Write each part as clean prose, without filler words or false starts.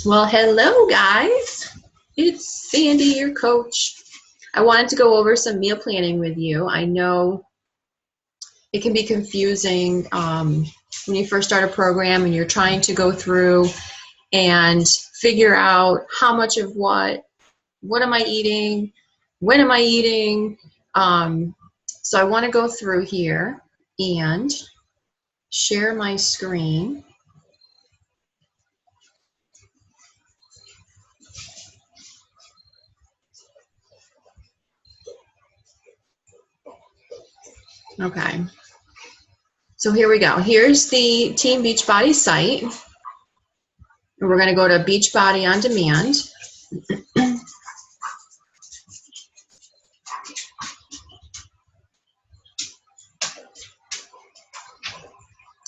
Well, hello guys. It's Sandy, your coach. I wanted to go over some meal planning with you. I know it can be confusing when you first start a program and you're trying to go through and figure out how much of what am I eating, when am I eating. So I want to go through here and share my screen. Okay, so here we go. Here's the Team Beachbody site. We're going to go to Beachbody on Demand.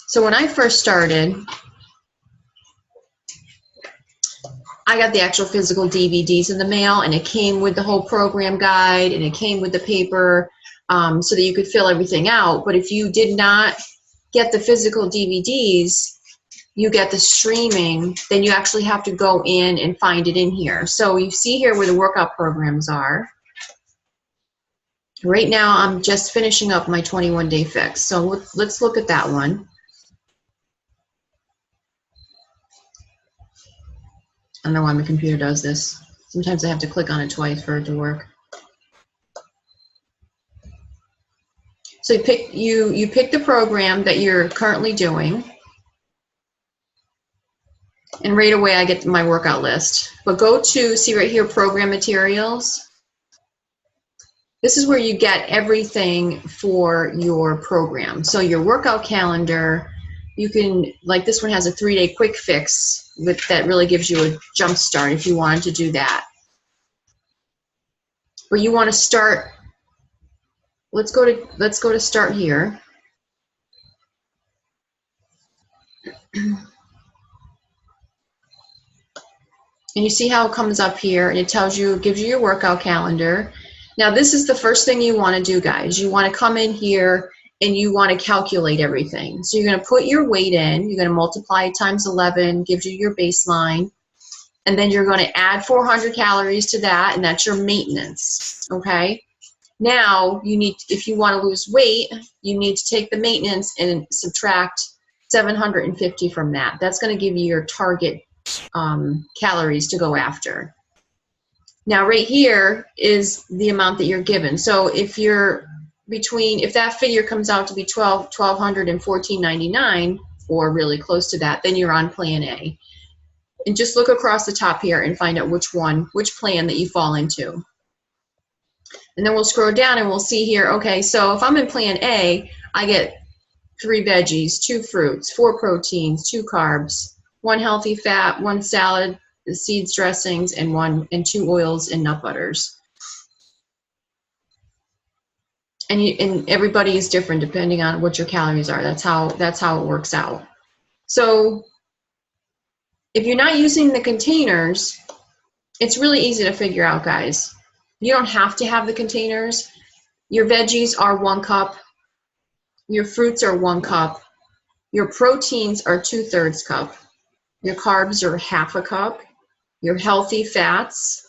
So when I first started, I got the actual physical DVDs in the mail, and it came with the whole program guide, and it came with the paper so that you could fill everything out. But if you did not get the physical DVDs, you get the streaming, then you actually have to go in and find it in here. So you see here where the workout programs are. Right now, I'm just finishing up my 21-day fix. So let's look at that one. I don't know why my computer does this. Sometimes I have to click on it twice for it to work. So you pick the program that you're currently doing, and right away I get my workout list. But go to, see right here, program materials. This is where you get everything for your program. So your workout calendar, you can, like this one has a 3-day quick fix that really gives you a jump start if you wanted to do that. But you want to start, let's go to start here. And you see how it comes up here, and it tells you, gives you your workout calendar. Now this is the first thing you want to do, guys. You want to come in here and you want to calculate everything. So you're going to put your weight in, you're going to multiply it times 11, gives you your baseline, and then you're going to add 400 calories to that, and that's your maintenance, okay? Now, you need, if you want to lose weight, you need to take the maintenance and subtract 750 from that. That's going to give you your target calories to go after. Now, right here is the amount that you're given. So if you're if that figure comes out to be 1,200 and 14.99, or really close to that, then you're on Plan A. And just look across the top here and find out which plan that you fall into. And then we'll scroll down and we'll see here, okay, so if I'm in Plan A, I get 3 veggies, 2 fruits, 4 proteins, 2 carbs, 1 healthy fat, 1 salad, seeds, dressings, and 2 oils and nut butters. And everybody is different depending on what your calories are. That's how it works out. So if you're not using the containers, it's really easy to figure out, guys. You don't have to have the containers. Your veggies are 1 cup. Your fruits are 1 cup. Your proteins are 2/3 cup. Your carbs are 1/2 cup. Your healthy fats,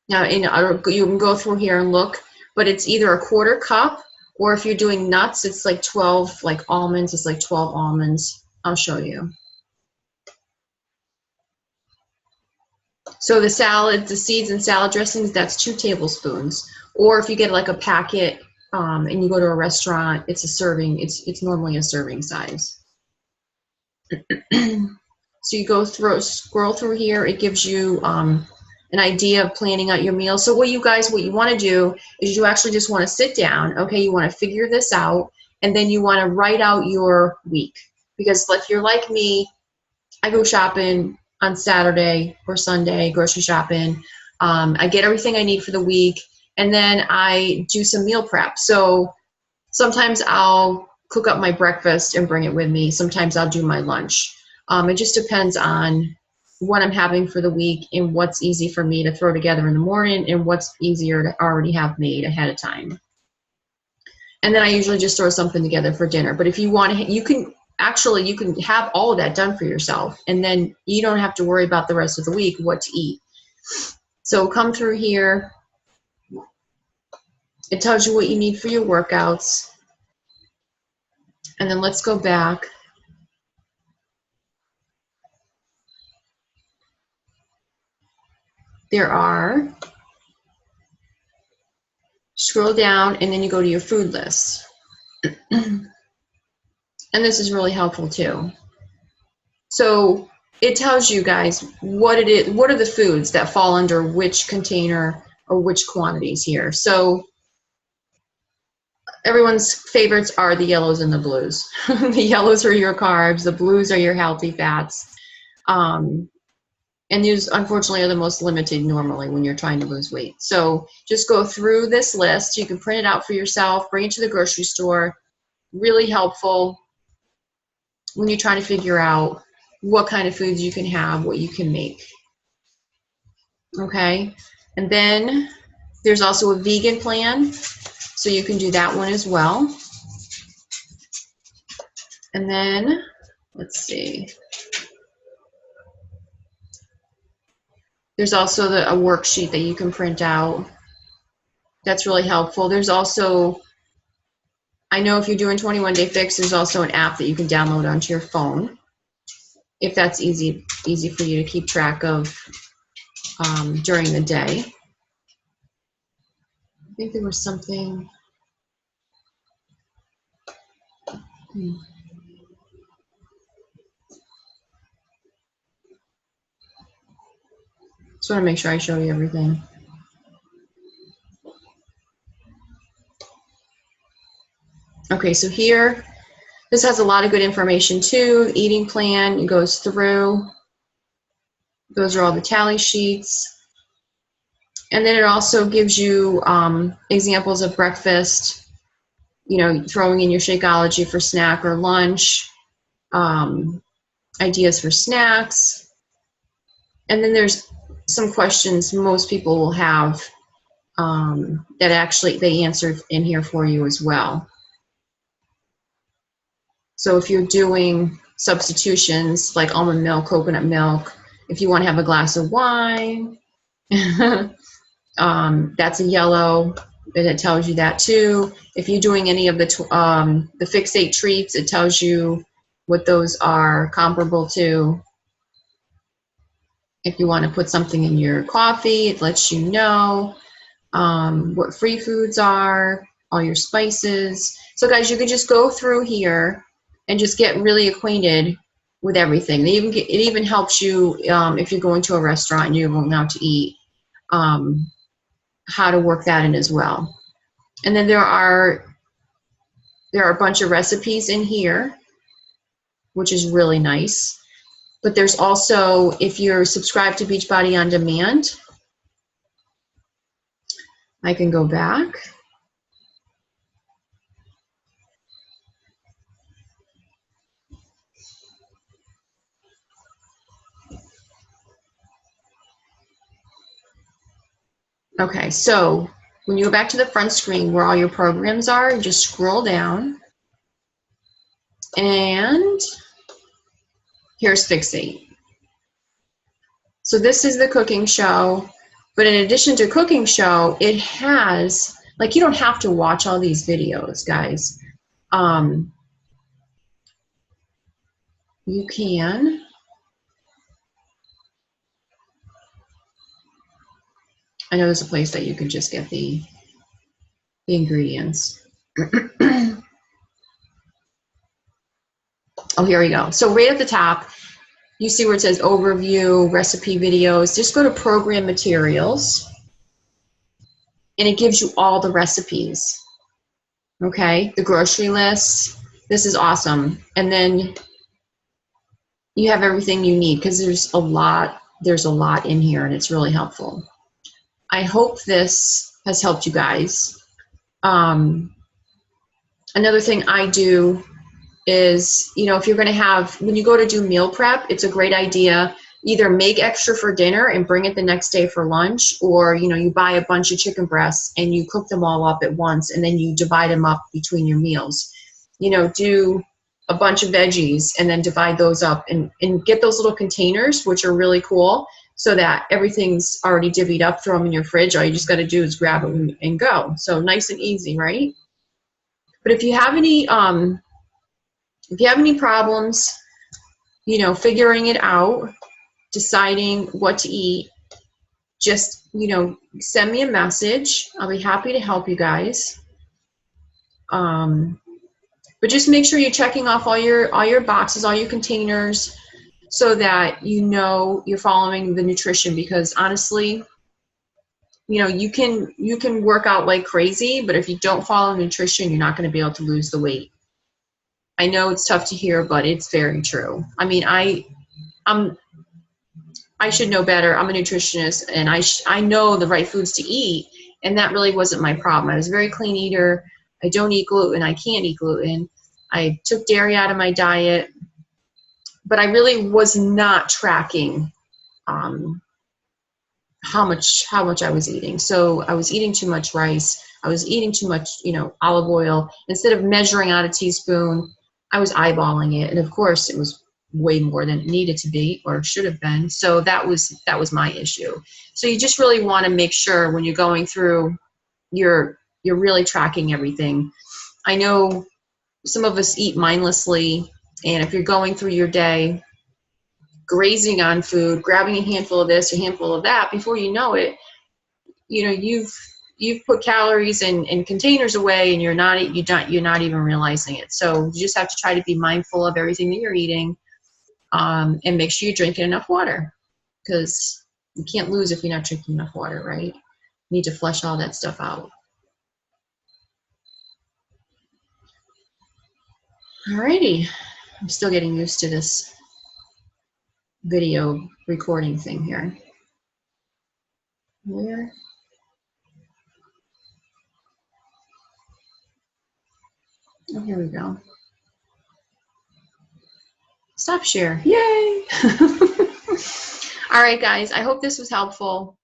now you can go through here and look, but it's either 1/4 cup, or if you're doing nuts, it's like 12, like almonds, it's like 12 almonds. I'll show you. So the salad, the seeds and salad dressings, that's 2 tablespoons. Or if you get like a packet and you go to a restaurant, it's a serving, it's normally a serving size. So you go through, scroll through here, it gives you an idea of planning out your meal. So what you want to do is you actually just want to sit down, okay, you want to figure this out, and then you want to write out your week. Because if you're like me, I go shopping on Saturday or Sunday, grocery shopping. I get everything I need for the week, and then I do some meal prep. So sometimes I'll cook up my breakfast and bring it with me. Sometimes I'll do my lunch. It just depends on what I'm having for the week and what's easy for me to throw together in the morning and what's easier to already have made ahead of time. And then I usually just throw something together for dinner. But if you want to, you can actually, you can have all of that done for yourself, and then you don't have to worry about the rest of the week what to eat. So come through here. It tells you what you need for your workouts. And then let's go back. There are, scroll down, and then you go to your food list. And this is really helpful too. So it tells you guys what it is, what are the foods that fall under which container or which quantities here. So everyone's favorites are the yellows and the blues. The yellows are your carbs, the blues are your healthy fats. And these, unfortunately, are the most limited normally when you're trying to lose weight. So just go through this list. You can print it out for yourself, bring it to the grocery store. Really helpful when you're trying to figure out what kind of foods you can have, what you can make. Okay, and then there's also a vegan plan, so you can do that one as well. And then, let's see. There's also a worksheet that you can print out. That's really helpful. There's also, I know if you're doing 21 Day Fix, there's also an app that you can download onto your phone, if that's easy for you to keep track of during the day. I think there was something. Just want to make sure I show you everything. Okay, so here, this has a lot of good information too. Eating plan, it goes through. Those are all the tally sheets. And then it also gives you examples of breakfast, you know, throwing in your Shakeology for snack or lunch, ideas for snacks. And then there's some questions most people will have that actually they answer in here for you as well. So if you're doing substitutions like almond milk, coconut milk, if you want to have a glass of wine, that's a yellow, but it tells you that too. If you're doing any of the Fixate treats, it tells you what those are comparable to. If you want to put something in your coffee, it lets you know what free foods are, all your spices. So guys, you can just go through here and just get really acquainted with everything. It even helps you if you're going to a restaurant and you're going out to eat, how to work that in as well. And then there are a bunch of recipes in here, which is really nice. But there's also, if you're subscribed to Beachbody On Demand, I can go back. Okay, so when you go back to the front screen where all your programs are, you just scroll down, and here's Fixate. So this is the cooking show, but in addition to cooking show, it has, like, you don't have to watch all these videos, guys. You can. I know there's a place that you can just get the ingredients. Oh, here we go. So right at the top, you see where it says overview, recipe videos. Just go to program materials, and it gives you all the recipes. Okay, the grocery list. This is awesome. And then you have everything you need because there's a lot in here, and it's really helpful. I hope this has helped you guys. Another thing I do is, you know, if you're going to have, when you go to do meal prep, it's a great idea. Either make extra for dinner and bring it the next day for lunch, or, you know, you buy a bunch of chicken breasts and you cook them all up at once, and then you divide them up between your meals. You know, do a bunch of veggies and then divide those up and get those little containers, which are really cool, so that everything's already divvied up. Throw them in your fridge. All you just got to do is grab it and go. So nice and easy, right? But if you have any problems, you know, figuring it out, deciding what to eat, just, you know, send me a message. I'll be happy to help you guys. But just make sure you're checking off all your boxes, all your containers, so that you know you're following the nutrition. Because honestly, you know, you can work out like crazy, but if you don't follow nutrition, you're not going to be able to lose the weight. I know it's tough to hear, but it's very true. I mean, I should know better. I'm a nutritionist, and I know the right foods to eat, and that really wasn't my problem. I was a very clean eater. I don't eat gluten. I can't eat gluten. I took dairy out of my diet, but I really was not tracking how much I was eating. So I was eating too much rice. I was eating too much, you know, olive oil. Instead of measuring out a teaspoon, I was eyeballing it, and of course, it was way more than it needed to be or should have been. So that was my issue. So you just really want to make sure when you're going through, you're really tracking everything. I know some of us eat mindlessly, and if you're going through your day grazing on food, grabbing a handful of this, a handful of that, before you know it, you know, you've put calories and containers away, and you're not even realizing it. So you just have to try to be mindful of everything that you're eating, and make sure you're drinking enough water, because you can't lose if you're not drinking enough water, right? You need to flush all that stuff out. Alrighty, I'm still getting used to this video recording thing here. Where? Oh, here we go. Stop share. Yay! All right, guys, I hope this was helpful.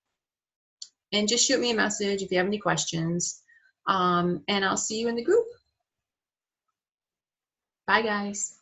And just shoot me a message if you have any questions. And I'll see you in the group. Bye, guys.